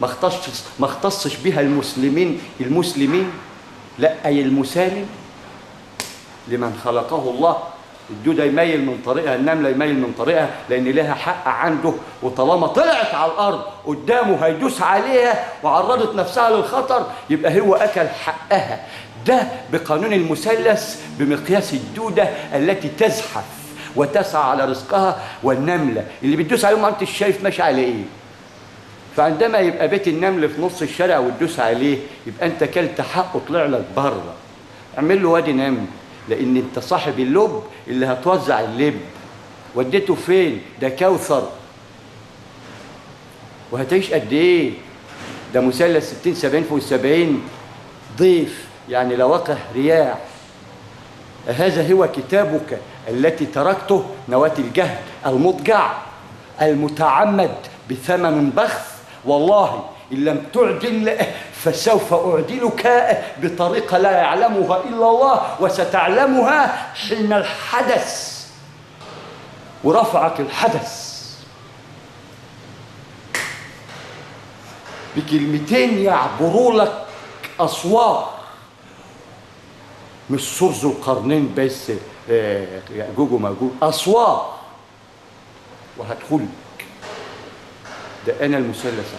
ما اختصش بها المسلمين، لا، أي المسالم لمن خلقه الله. الدودة يميل من طريقها، النملة يميل من طريقها، لأن لها حق عنده، وطالما طلعت على الأرض قدامه هيدوس عليها وعرضت نفسها للخطر، يبقى هو أكل حقها. ده بقانون المثلث بمقياس الدودة التي تزحف وتسعى على رزقها، والنملة اللي بتدوس عليه ما انتش شايف ماشي على ايه. فعندما يبقى بيت النمل في نص الشارع وتدوس عليه، يبقى انت كلت حقه، طلع لك بره. اعمل له وادي نمل، لان انت صاحب اللب اللي هتوزع اللب. وديته فين؟ ده كوثر. وهتعيش قد ايه؟ ده مثلث 60 70 فوق 70 ضيف، يعني لواقع رياح. هذا هو كتابك التي تركته، نواة الجهل المضجع المتعمد بثمن بخس. والله إن لم تعدل فسوف أعدلك بطريقة لا يعلمها إلا الله، وستعلمها حين الحدث ورفعك الحدث. بكلمتين يعبروا لك أسوار، مش سور ذو القرنين بس، يأجوج وماجوج، أسوار، وهدخلك. ده أنا المثلث.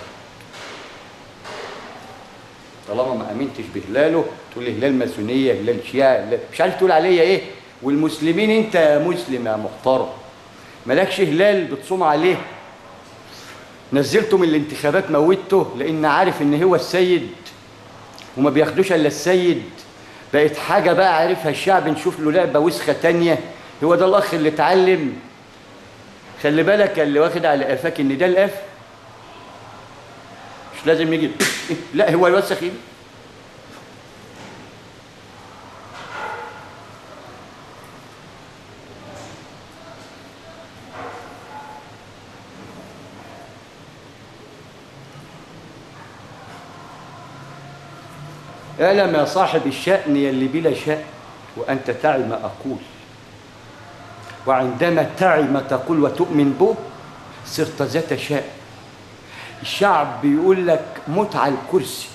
طالما ما امنتش بهلاله تقول لي هلال ماسونيه، هلال شيعه، مش عارف تقول عليا ايه. والمسلمين انت يا مسلم يا محترم مالكش هلال بتصوم عليه، نزلته من الانتخابات، موته، لان عارف ان هو السيد وما بياخدوش الا السيد. بقت حاجه بقى عارفها الشعب، نشوف له لعبه وسخه تانيه. هو ده الاخ اللي اتعلم. خلي بالك اللي واخد على قفاك ان ده القف، مش لازم يجي لا، هو يوسخ ايده. اعلم يا صاحب الشأن يلي بلا شأن وأنت تعي ما أقول، وعندما تعي ما تقول وتؤمن به صرت ذات شأن. الشعب بيقول لك موت على الكرسي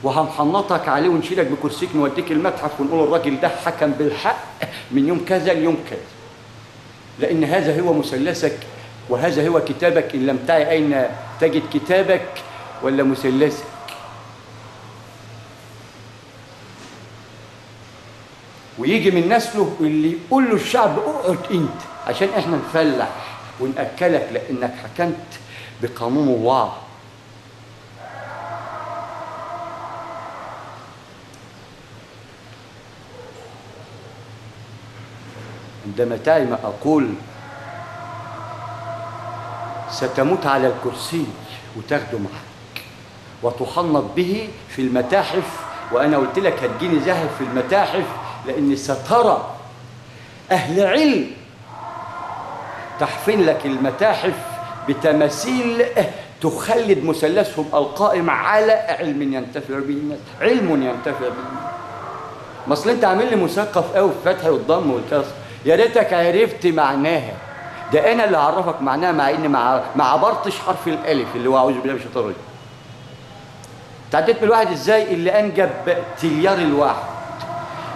وهنحنطك عليه ونشيلك بكرسيك نوديك المتحف ونقول الراجل ده حكم بالحق من يوم كذا ليوم كذا، لأن هذا هو مثلثك وهذا هو كتابك. إن لم تعي أين تجد كتابك ولا مثلثك. ويجي من نسله اللي يقول له الشعب اقعد انت عشان احنا نفلح ونأكلك لأنك حكمت بقانون الله. عندما تعي ما أقول ستموت على الكرسي وتاخده معك وتحنط به في المتاحف. وأنا قلت لك هتجيني زاهد في المتاحف، لأن سترى أهل علم تحفين لك المتاحف بتماثيل تخلد مثلثهم القائم على علم ينتفع به الناس، علم ينتفع به الناس. ما اصل انت عامل لي مثقف قوي في فتح والضم والكسر، يا ريتك عرفت معناها. ده انا اللي هعرفك معناها، مع اني ما عبرتش حرف الالف اللي هو اعوذ بالله من الشيطان الرجيم. تعديت بالواحد ازاي؟ اللي انجب تليار الواحد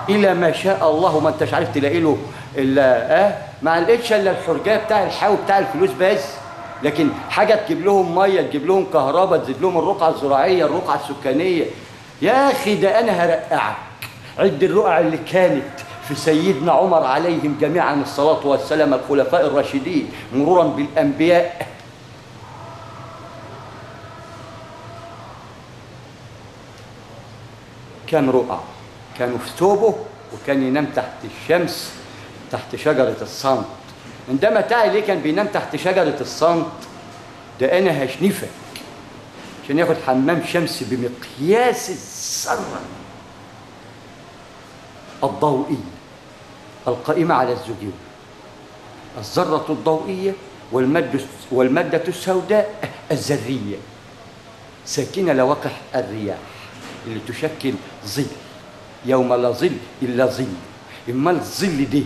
الى ما شاء الله، وما انتش عارف تلاقي له الا ما لقيتش الا الحرجه بتاع الحاوي بتاع الفلوس بس. لكن حاجه تجيب لهم ميه، تجيب لهم كهرباء، تزيد لهم الرقعه الزراعيه، الرقعه السكانيه. يا اخي ده انا هرقعك. عد الرقع اللي كانت في سيدنا عمر عليهم جميعا الصلاه والسلام، الخلفاء الراشدين مرورا بالانبياء. كان رقع، كانوا في ثوبه وكان ينام تحت الشمس تحت شجرة الصمت. عندما تعي ليه كان بينام تحت شجرة الصمت؟ ده أنا هشنفك عشان ياخد حمام شمس بمقياس الذرة الضوئية القائمة على الزجاج. الذرة الضوئية والمادة السوداء الذرية ساكنة لوقح الرياح اللي تشكل ظل، يوم لا ظل إلا ظل. إما الظل ده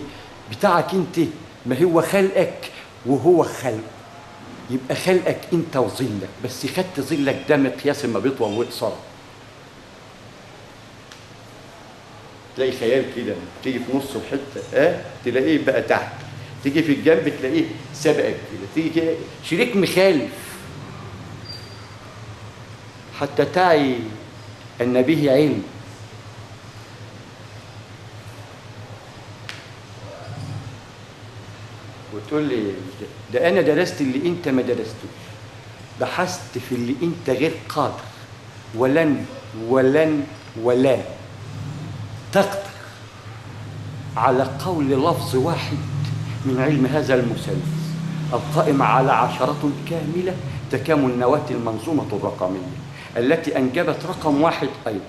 بتاعك انت، ما هو خلقك وهو خلق. يبقى خلقك انت وظلك، بس خدت ظلك ده مقياس ما بيطول ويقصر. تلاقي خيال كده تيجي في نص الحته تلاقيه بقى تحت، تيجي في الجنب تلاقيه سبقك كده، تيجي كده شريك مخالف. حتى تعي ان به علم. وتقول لي ده انا درست اللي انت ما درستوش، بحثت في اللي انت غير قادر ولن تقدر على قول لفظ واحد من علم هذا المثلث القائم على عشرة كاملة تكامل نواة المنظومة الرقمية التي أنجبت رقم واحد أيضا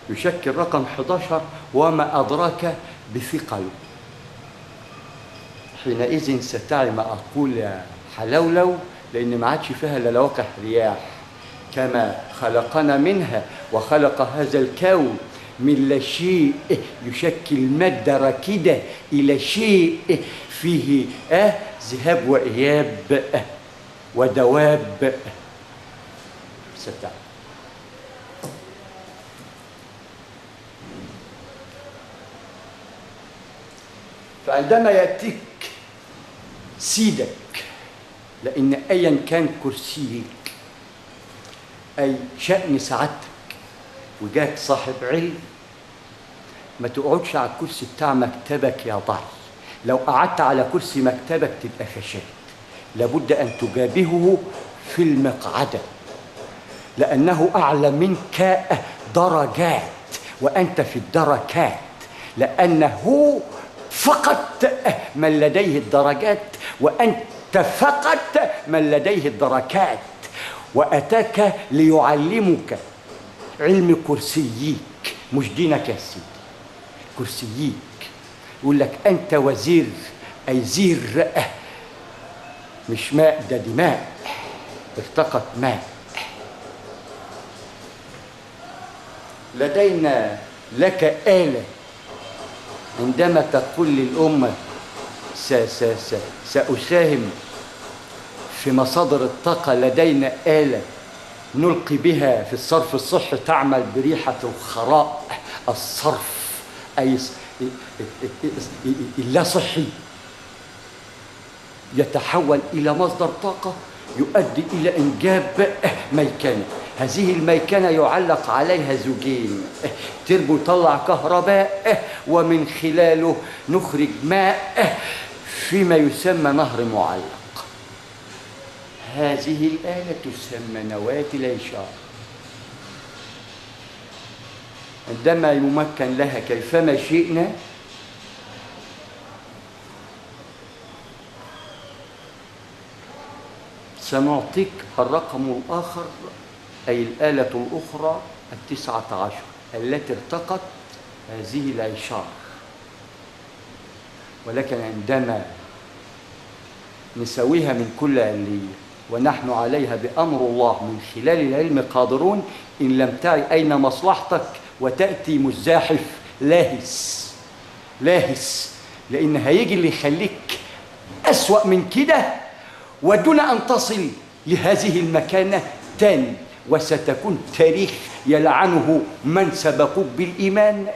يشكل رقم 11 وما أدراك بثقله. حينئذ ستعي ما أقول يا حلولو، لأن ما عادش فيها إلا لواقح رياح. كما خلقنا منها وخلق هذا الكون من لا شيء يشكل مادة راكدة إلى شيء فيه ذهاب وإياب ودواب. ستعي. فعندما يأتيك سيدك، لأن أيا كان كرسيك أي شأن سعادتك، وجاك صاحب علم، ما تقعدش على الكرسي بتاع مكتبك يا ضعي. لو قعدت على كرسي مكتبك تبقى فشلت. لابد أن تجابهه في المقعدة، لأنه أعلى منك درجات وأنت في الدركات، لأنه فقط من لديه الدرجات وأنت فقط من لديه الدركات. وأتاك ليعلمك علم كرسييك، مش دينك يا سيدي، كرسييك. يقول لك أنت وزير، أي زير، مش ماء، ده دماء ارتقت ماء. لدينا لك آلة عندما تقول للأمة سأساهم في مصادر الطاقة، لدينا آلة نلقي بها في الصرف الصحي تعمل بريحة الخراء. الصرف أي اللا صحي يتحول إلى مصدر طاقة يؤدي إلى إنجاب ميكنة. هذه الميكنة يعلق عليها زوجين، تربو يطلع كهرباء ومن خلاله نخرج ماء فيما يسمى نهر معلق. هذه الآلة تسمى نواة الإنشاء. عندما يمكن لها كيفما شئنا سنعطيك الرقم الآخر، أي الآلة الأخرى 19 التي ارتقت هذه العشار. ولكن عندما نسويها من كل علية ونحن عليها بأمر الله من خلال العلم قادرون، إن لم تعي أين مصلحتك وتأتي مزاحف لاهس، لأن هيجي اللي يخليك أسوأ من كده ودون أن تصل لهذه المكانة تاني، وستكون تاريخ يلعنه من سبقوك بالإيمان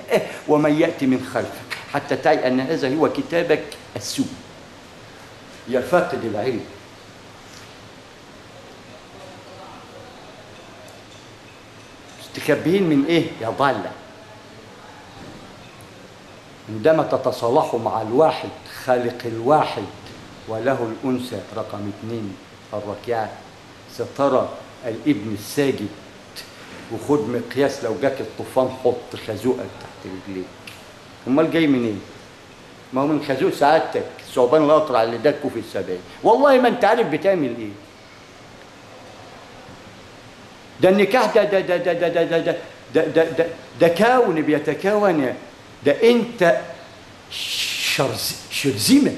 ومن يأتي من خلفك، حتى تعي أن هذا هو كتابك السوء يا فاقد العلم. مستخبيين من إيه يا ضالة؟ عندما تتصالحوا مع الواحد خالق الواحد وله الأنثى رقم 2 الركعة، سترى الابن الساجد. وخد مقياس، لو جاك الطوفان حط خازوقك تحت رجليك. امال جاي منين؟ إيه؟ ما هو من خازوق سعادتك، الثعبان الاقرع اللي دكوا في السبايل. والله ما انت عارف بتعمل ايه. ده النكاح ده كون بيتكون، ده انت شرذمه،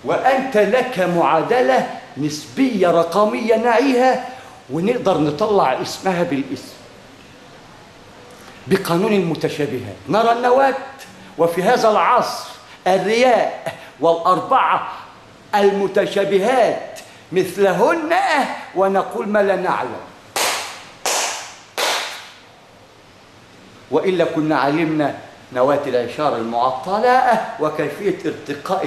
وأنت لك معادلة نسبية رقمية نعيها ونقدر نطلع اسمها بالاسم. بقانون المتشابهات. نرى النواة وفي هذا العصر الرياء والأربعة المتشابهات مثلهن ونقول ما لا نعلم، وإلا كنا علمنا نواة العشار المعطلة وكيفية ارتقاء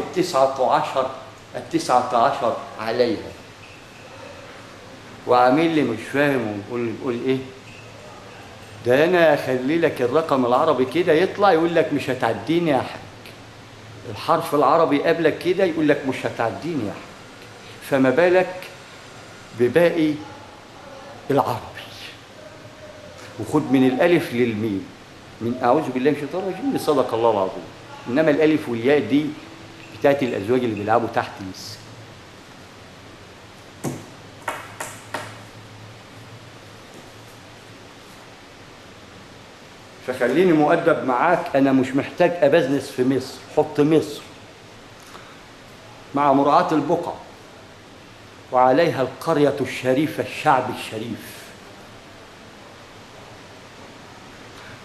التسعة عشر عليها. وعامل لي مش فاهم ونقول ايه ده، انا اخلي لك الرقم العربي كده يطلع يقول لك مش هتعديني يا حاج، الحرف العربي قبلك كده يقول لك مش هتعديني يا حاج، فما بالك بباقي العربي. وخد من الالف للميم، من اعوذ بالله من الشيطان الرجيم لصدق الله العظيم. انما الالف والياء دي بتاعت الازواج اللي بيلعبوا تحت لسه. فخليني مؤدب معاك، انا مش محتاج ابزنس في مصر، حط مصر مع مراعاة البقع وعليها القرية الشريفة الشعب الشريف،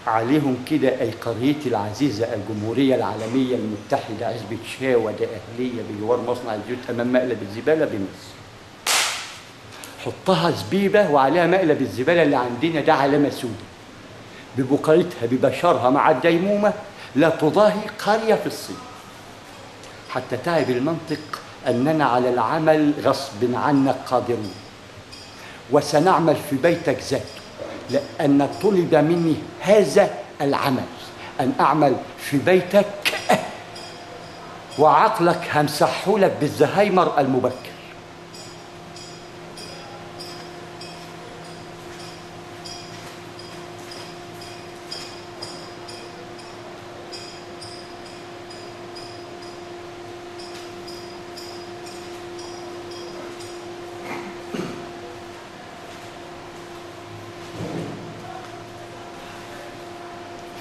عليهم كده أي قريتي العزيزة الجمهورية العالمية المتحدة عزبة شاوة ده أهلية بجوار مصنع الزيوت أمام مقلب الزبالة بمصر. حطها زبيبة وعليها مقلب الزبالة اللي عندنا ده علامة سودة ببقعتها ببشرها مع الديمومة لا تضاهي قرية في الصين. حتى تعب المنطق أننا على العمل غصب عنا قادرون، وسنعمل في بيتك ذاته، لأن طلب مني هذا العمل، أن أعمل في بيتك وعقلك همسحهولك بالزهايمر المبكر.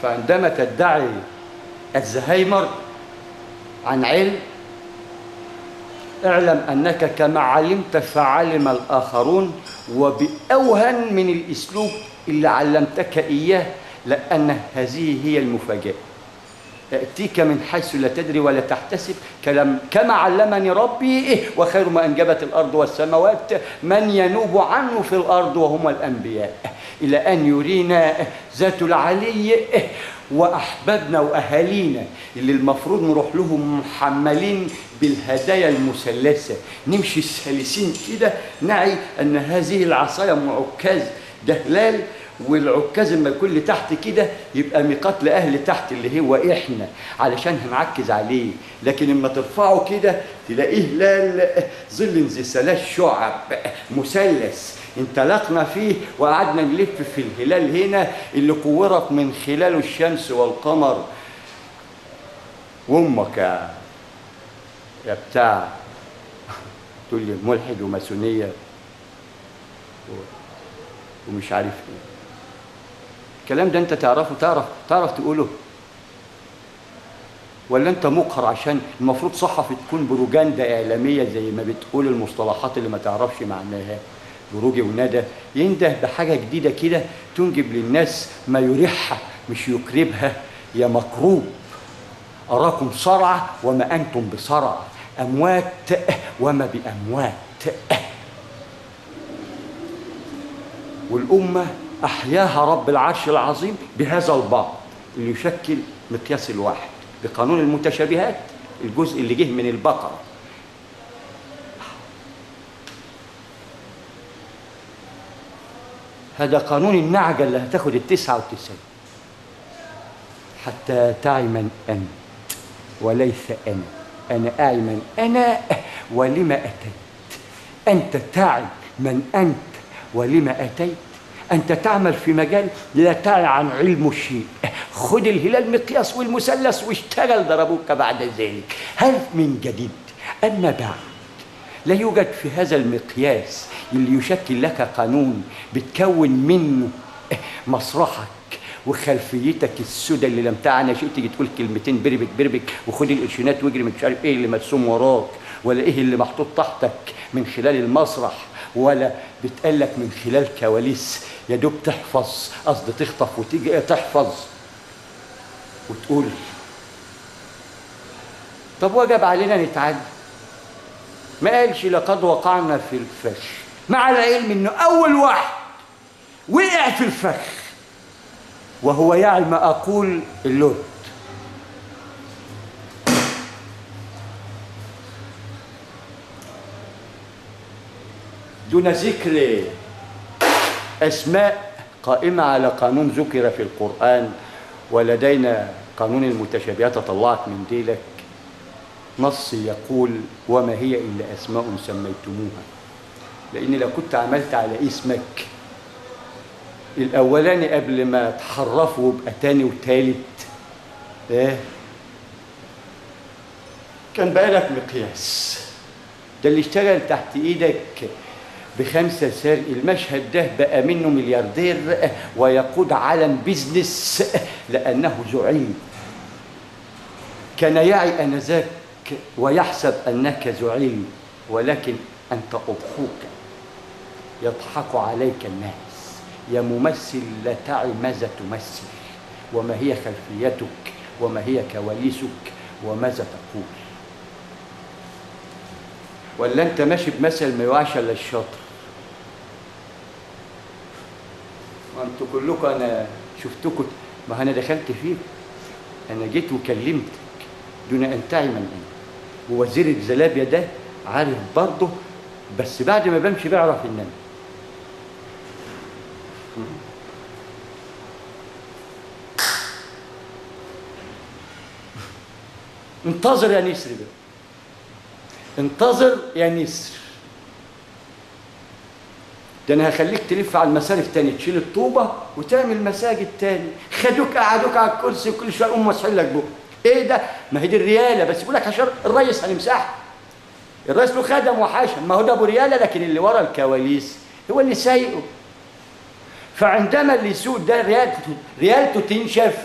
فعندما تدعي الزهايمر عن علم، اعلم أنك كما علمت فعلم الآخرون، وبأوهن من الأسلوب اللي علمتك إياه، لأن هذه هي المفاجأة. يأتيك من حيث لا تدري ولا تحتسب كما علمني ربي، وخير ما أنجبت الأرض والسماوات من ينوب عنه في الأرض وهم الأنبياء، إلى أن يرينا ذات العلي وأحبابنا وأهالينا اللي المفروض نروح لهم محملين بالهدايا المثلثة، نمشي الثالثين كده، نعي أن هذه العصاية معكاز ده هلال، والعكاز لما يكون لتحت كده يبقى ميقات لأهل تحت اللي هو إحنا، علشان هنعكز عليه. لكن لما ترفعه كده تلاقيه هلال ظل ذي ثلاث شعب مثلث انطلقنا فيه وقعدنا نلف في الهلال هنا اللي كورت من خلاله الشمس والقمر. وامك يا بتاع تقول لي ملحد وماسونيه ومش عارف ايه الكلام ده، انت تعرفه؟ تعرف تقوله؟ ولا انت مقهر عشان المفروض صحفي تكون بروجاندا اعلاميه زي ما بتقول المصطلحات اللي ما تعرفش معناها، بروجي وندى، ينده بحاجه جديده كده تنجب للناس ما يريحها مش يكربها. يا مكروب، اراكم صرعى وما انتم بصرعى، اموات وما باموات. والامه احياها رب العرش العظيم بهذا البعض اللي يشكل مقياس الواحد بقانون المتشابهات، الجزء اللي جه من البقره. هذا قانون النعجة اللي هتاخد 99 حتى تعي من أنت وليس أنا أعي من أنا ولما أتيت. أنت تعي من أنت ولما أتيت. أنت تعمل في مجال لا تعي عن علم الشيء. خذ الهلال مقياس والمثلث واشتغل، ضربوك بعد ذلك. هل من جديد؟ أما بعد لا يوجد في هذا المقياس اللي يشكل لك قانون بتكون منه مسرحك وخلفيتك السوداء اللي لم تعني شيء، تيجي تقول كلمتين بربك بربك وخد القرشينات واجري، مش عارف ايه اللي مرسوم وراك ولا ايه اللي محطوط تحتك من خلال المسرح، ولا بتقال لك من خلال كواليس يا دوب تحفظ، قصد تخطف وتيجي تحفظ وتقول. طب وجب علينا نتعلم. ما قالش لقد وقعنا في الفخ، مع العلم انه اول واحد وقع في الفخ وهو يعلم اقول اللوت. دون ذكر اسماء قائمه على قانون ذكر في القران، ولدينا قانون المتشابهات طلعت من ديلك نص يقول وما هي الا اسماء سميتموها. لان لو كنت عملت على اسمك الاولاني قبل ما تحرفه ويبقى تاني وتالت كان بقى لك مقياس. ده اللي اشتغل تحت ايدك ب5 سرق المشهد ده بقى منه ملياردير ويقود عالم بيزنس لانه ذو علم. كان يعي انذاك ويحسب انك ذو علم، ولكن انت اضحوك يضحك عليك الناس. يا ممثل لا تعي ماذا تمثل، وما هي خلفيتك، وما هي كواليسك، وماذا تقول. ولا انت ماشي بمثل ما يوعش الا الشاطر. وانتوا كلكم انا شفتكم، ما انا دخلت فيك، انا جيت وكلمتك دون ان تعي من انا. ووزير الزلابيه ده عارف برضه، بس بعد ما بمشي بيعرف ان انا. انتظر يا نسر بقى، انتظر يا نسر. ده انا هخليك تلف على المسارف تاني، تشيل الطوبه وتعمل مساجد تاني. خدوك قعدوك على الكرسي وكل شويه يقوم مسحين لك بقى. ايه ده؟ ما هي دي الرياله، بس بيقول لك عشان الريس هنمسحها. الريس له خدم وحاشم، ما هو ده ابو رياله، لكن اللي ورا الكواليس هو اللي سايقه. فعندما اللي يسوق ده ريالته تنشف،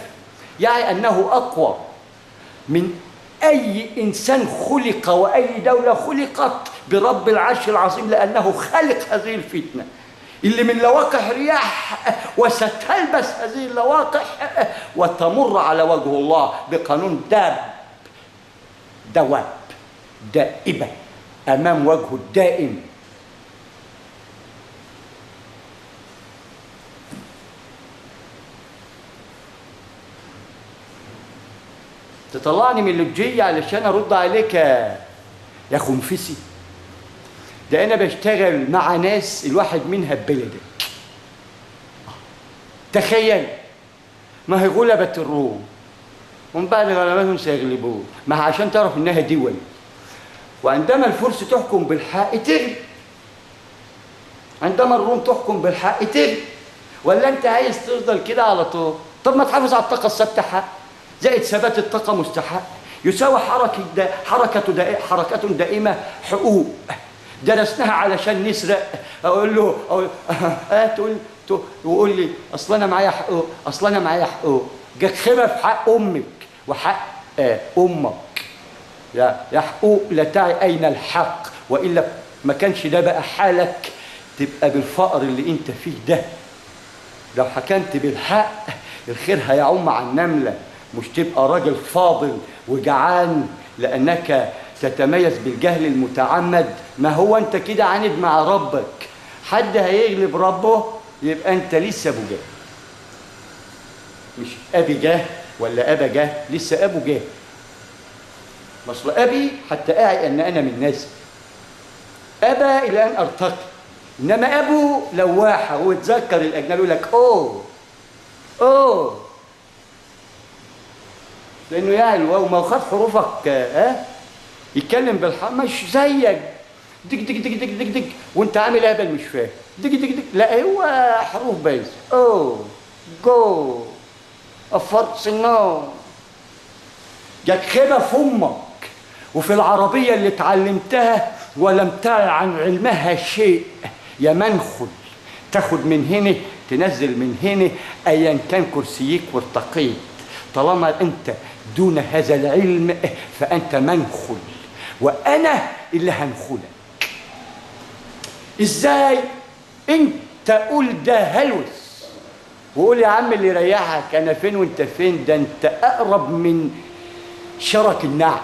يعني انه اقوى من اي انسان خلق واي دوله خلقت برب العرش العظيم، لانه خلق هذه الفتنه اللي من لواقح رياح وستلبس هذه اللواقح وتمر على وجه الله بقانون دواب دائبه امام وجهه الدائم. تطلعني من اللجية علشان ارد عليك يا خنفسي. ده انا بشتغل مع ناس الواحد منها ببلدك. تخيل، ما هي غلبت الروم ومن بعد غلبتهم سيغلبون، ما هي عشان تعرف انها دول. وعندما الفرس تحكم بالحق تغلب، عندما الروم تحكم بالحق تغلب. ولا انت عايز تفضل كده على طول؟ طب ما تحافظ على الطاقه الثابته حق، زائد ثبات الطاقه مستحق، يساوي حركة دائمة حقوق. درسناها علشان نسرق. اقول له تقول لي اصل انا معايا حقوق، اصل انا معايا حقوق. جت خيبه في حق امك وحق امك. يا حقوق لا تعي اين الحق، والا ما كانش ده بقى حالك، تبقى بالفقر اللي انت فيه ده. لو حكمت بالحق الخير هيعم على النمله، مش تبقى راجل فاضل وجعان لأنك تتميز بالجهل المتعمد. ما هو أنت كده عاند مع ربك. حد هيغلب ربه يبقى أنت لسه أبو جاه، مش أبي جاه ولا أبا جاه، لسه أبو جاه. مصر أبي حتى أعي أن أنا من ناس، أبا إلى أن أرتقي. إنما أبو لواحة، وتذكر الأجنبي يقول لك أوه لانه يعني الواو ما خد حروفك يتكلم بالحق، مش زيك دك دك دك دك دك دك وانت عامل هبل مش فاهم دك دك دك. لا هو حروف بايظه. جو افرس النار. جت خيبه في امك وفي العربيه اللي اتعلمتها ولم تعي عن علمها شيء. يا منخل تاخد من هنا تنزل من هنا، ايا كان كرسيك وارتقيت. طالما انت دون هذا العلم فانت منخل، وانا اللي هنخلك. ازاي؟ انت قول ده هلوس، وقول يا عم اللي يريحك انا فين وانت فين، ده انت اقرب من شرك النعل.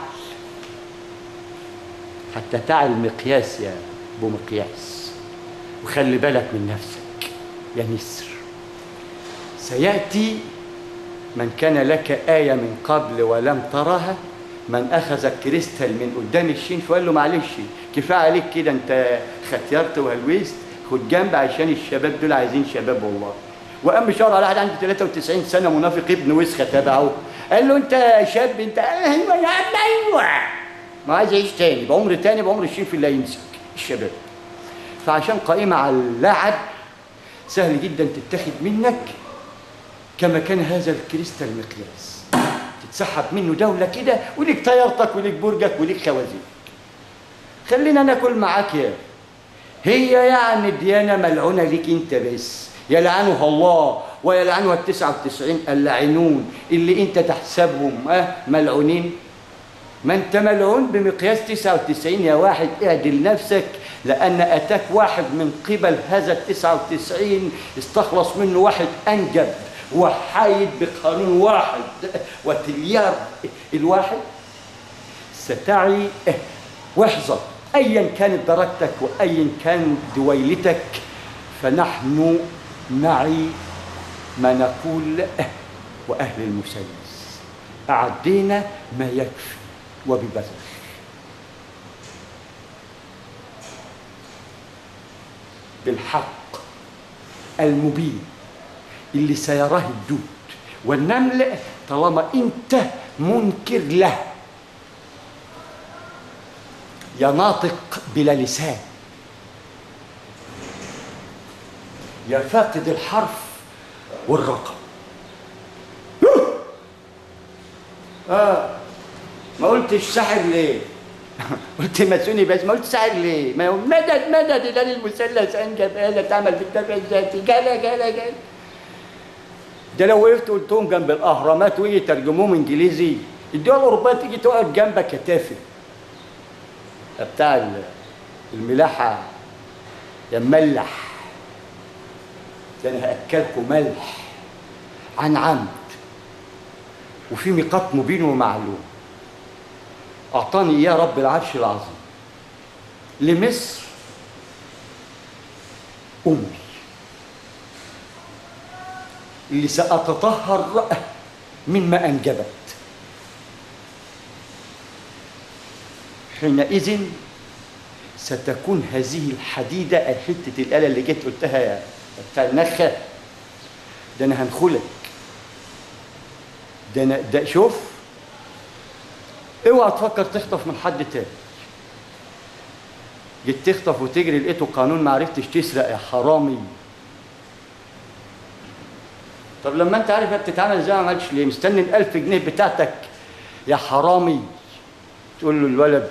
حتى تعال المقياس يا ابو مقياس، وخلي بالك من نفسك يا نسر. سيأتي من كان لك آية من قبل ولم ترها، من أخذ الكريستال من قدام الشينف وقال له معلش كفاية عليك كده، أنت ختيرت وهلويست، خد جنب عشان الشباب دول عايزين شباب والله. وقام شاور على واحد عنده 93 سنة منافق ابن وسخة تبعه، قال له أنت شاب أنت؟ أيوه يا عم أيوه، ما عايز يعيش تاني بعمر تاني، بعمر الشينف اللي هيمسك الشباب. فعشان قائمة على اللعب سهل جدا تتاخد منك، كما كان هذا الكريستال مقياس تتسحب منه دولة كده وليك طيارتك وليك برجك وليك خوازيق. خلينا ناكل معاك يا هي يعني ديانة ملعونة ليك انت بس، يلعنها الله ويلعنها ال99 اللاعنون اللي انت تحسبهم ملعونين. ما انت ملعون بمقياس 99 يا واحد، اعدل نفسك، لأن أتاك واحد من قبل هذا ال99 استخلص منه واحد أنجب وحايد بقانون واحد وتليار الواحد. ستعي واحذر أيا كانت درجتك وأيا كانت دويلتك، فنحن نعي ما نقول وأهل المسيس أعدينا ما يكفي وببذل. بالحق المبين اللي سيراه الدود والنمل طالما انت منكر له، يا ناطق بلا لسان، يا فاقد الحرف والرقم. ما قلتش ساحر ليه؟ قلت ماسوني بس، ما قلت ساحر ليه؟ ما مدد مدد هلال المثلث انجب آلة تعمل بالدفع الذاتي. جالا ده لو وقفت قلتهم جنب الاهرامات ويجي يترجموهم انجليزي، الدول الاوروبيه تيجي تقعد جنبك يا تافه بتاع الملاحه يا مملح، ده انا هاكلكم ملح عن عمد وفي ميقات مبين ومعلوم اعطاني اياه رب العرش العظيم لمصر امي اللي سأتطهر مما أنجبت. حينئذ ستكون هذه الحديدة حتة الآلة اللي جيت قلتها يا بتاع النخة، ده أنا هنخلك، ده شوف، اوعى تفكر تخطف من حد تاني. جيت تخطف وتجري لقيته قانون ما عرفتش تسرق يا حرامي. طب لما انت عارف بتتعامل ازاي ما عملتش ليه؟ مستني ال1000 جنيه بتاعتك يا حرامي. تقول له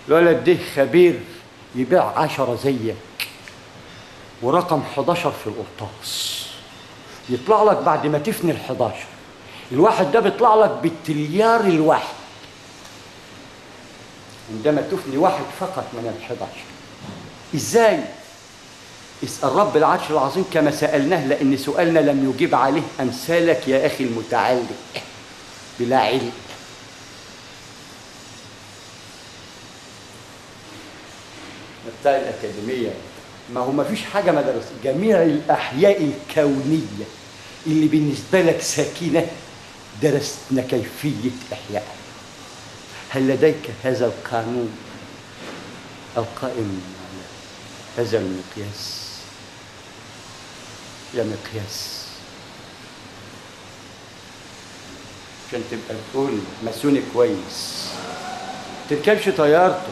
الولد ده خبير يبيع 10 زيك ورقم 11 في القرطاس، يطلع لك بعد ما تفني ال11، الواحد ده بيطلع لك بالتليار الواحد عندما تفني واحد فقط من ال11. ازاي؟ اسأل رب العرش العظيم كما سألناه، لأن سؤالنا لم يجيب عليه أمثالك يا أخي المتعلق بلا علم. بتاع الأكاديمية، ما هو ما فيش حاجة ما درس، جميع الأحياء الكونية اللي بالنسبة لك ساكنة درسنا كيفية إحيائها. هل لديك هذا القانون القائم على هذا المقياس؟ يا مقياس عشان تبقى تقول ماسوني كويس، تركبش طيارته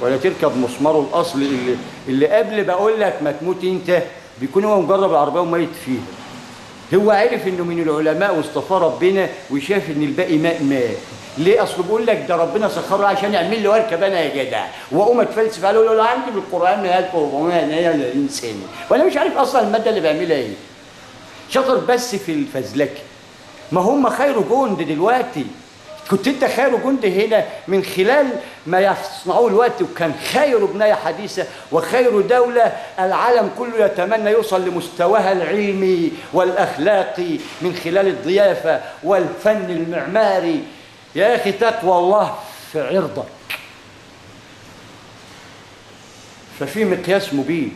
ولا تركب مسماره الاصلي اللي قبل بقول لك ما تموت انت بيكون هو مجرب العربيه وميت فيها. هو عرف انه من العلماء واصطفى ربنا وشاف ان الباقي ماء. ليه؟ اصل بيقول لك ده ربنا سخره عشان يعمل لي واركب انا يا جدع، واقوم اتفلسف عليه اقول له عندي بالقران 1400 سنه وانا مش عارف اصلا الماده اللي بيعملها ايه. شاطر بس في الفزلكه. ما هم خير جند دلوقتي، كنت انت خير جندي هنا من خلال ما يصنعوه الوقت، وكان خير بناية حديثة وخير دولة العالم كله يتمنى يوصل لمستواها العلمي والأخلاقي من خلال الضيافة والفن المعماري. يا أخي تقوى الله في عرضك. ففي مقياس مبين،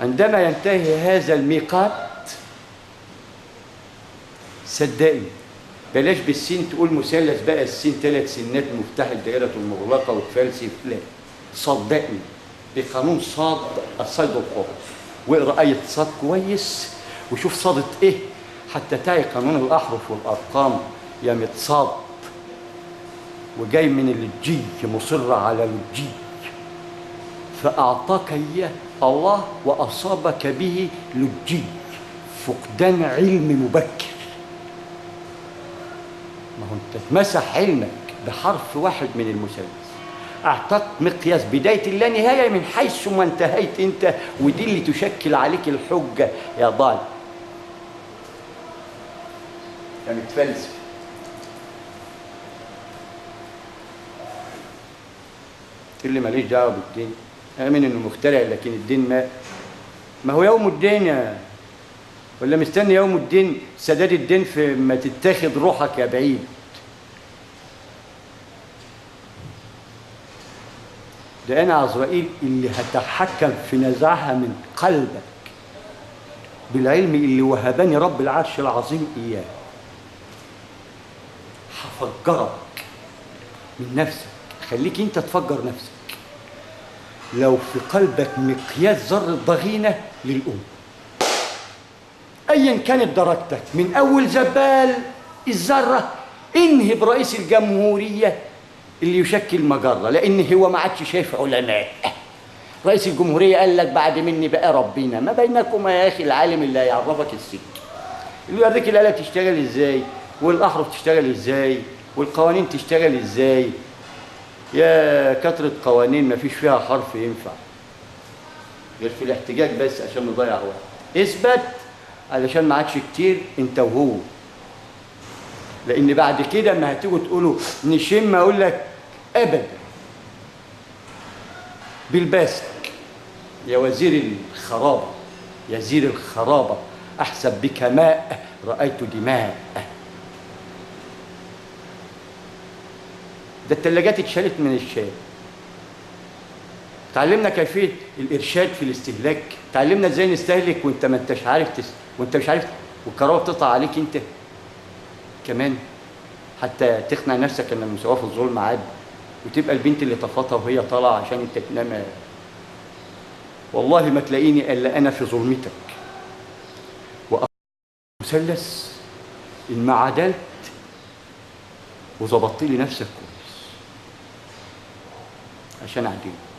عندما ينتهي هذا الميقات صدقني بلاش بالسين تقول مثلث بقى السين 3 سنات مفتاح الدائرة المغلقة وتفلسف، لا صدقني بقانون صاد الصيد الحر، واقرا آية صاد كويس وشوف صادت ايه حتى تعي قانون الأحرف والأرقام يا متصاد، وجاي من الجي مصر على الجي، فأعطاك إياه الله وأصابك به لجي فقدان علم مبكر. ما هو انت اتمسح علمك بحرف واحد من المثلث، اعطاك مقياس بدايه اللانهايه من حيث ما انتهيت انت، ودي اللي تشكل عليك الحجه يا ضال يا متفلسف. اللي ماليش دعوه بالدين، امن انه مخترع لكن الدين ما هو يوم الدين، ولا مستني يوم الدين سداد الدين في ما تتاخد روحك يا بعيد. ده انا عزرائيل اللي هتحكم في نزعها من قلبك بالعلم اللي وهبني رب العرش العظيم اياه. هفجرك من نفسك، خليك انت تفجر نفسك. لو في قلبك مقياس ذره ضغينه للأم ايا كانت درجتك من اول زبال الذره، انهي برئيس الجمهوريه اللي يشكل مجره، لان هو ما عادش شايف علماء. رئيس الجمهوريه قال لك بعد مني بقى ربنا، ما بينكما يا اخي العالم اللي هيعرفك السكه، اللي يوريك الاله تشتغل ازاي والاحرف تشتغل ازاي والقوانين تشتغل ازاي. يا كثره قوانين ما فيش فيها حرف ينفع غير في الاحتجاج بس عشان نضيع وقت. اثبت علشان ما عادش كتير انت وهو، لان بعد كده اما هتيجوا تقولوا نشم اقول لك ابدا بالباسك يا وزير الخرابه يا زير الخرابه، احسب بك ماء رايت دماء. ده الثلاجات اتشالت من الشارع. تعلمنا كيفيه الارشاد في الاستهلاك، تعلمنا ازاي نستهلك وانت ما انتش عارف وانت مش عارف، والكهرباء بتقطع عليك انت كمان حتى تقنع نفسك ان المساواه في الظلم عادي، وتبقى البنت اللي طفتها وهي طالعه عشان انت تنام. والله ما تلاقيني الا انا في ظلمتك. ومثلث ان ما عدلت وظبطت لي نفسك كويس عشان اعدلك.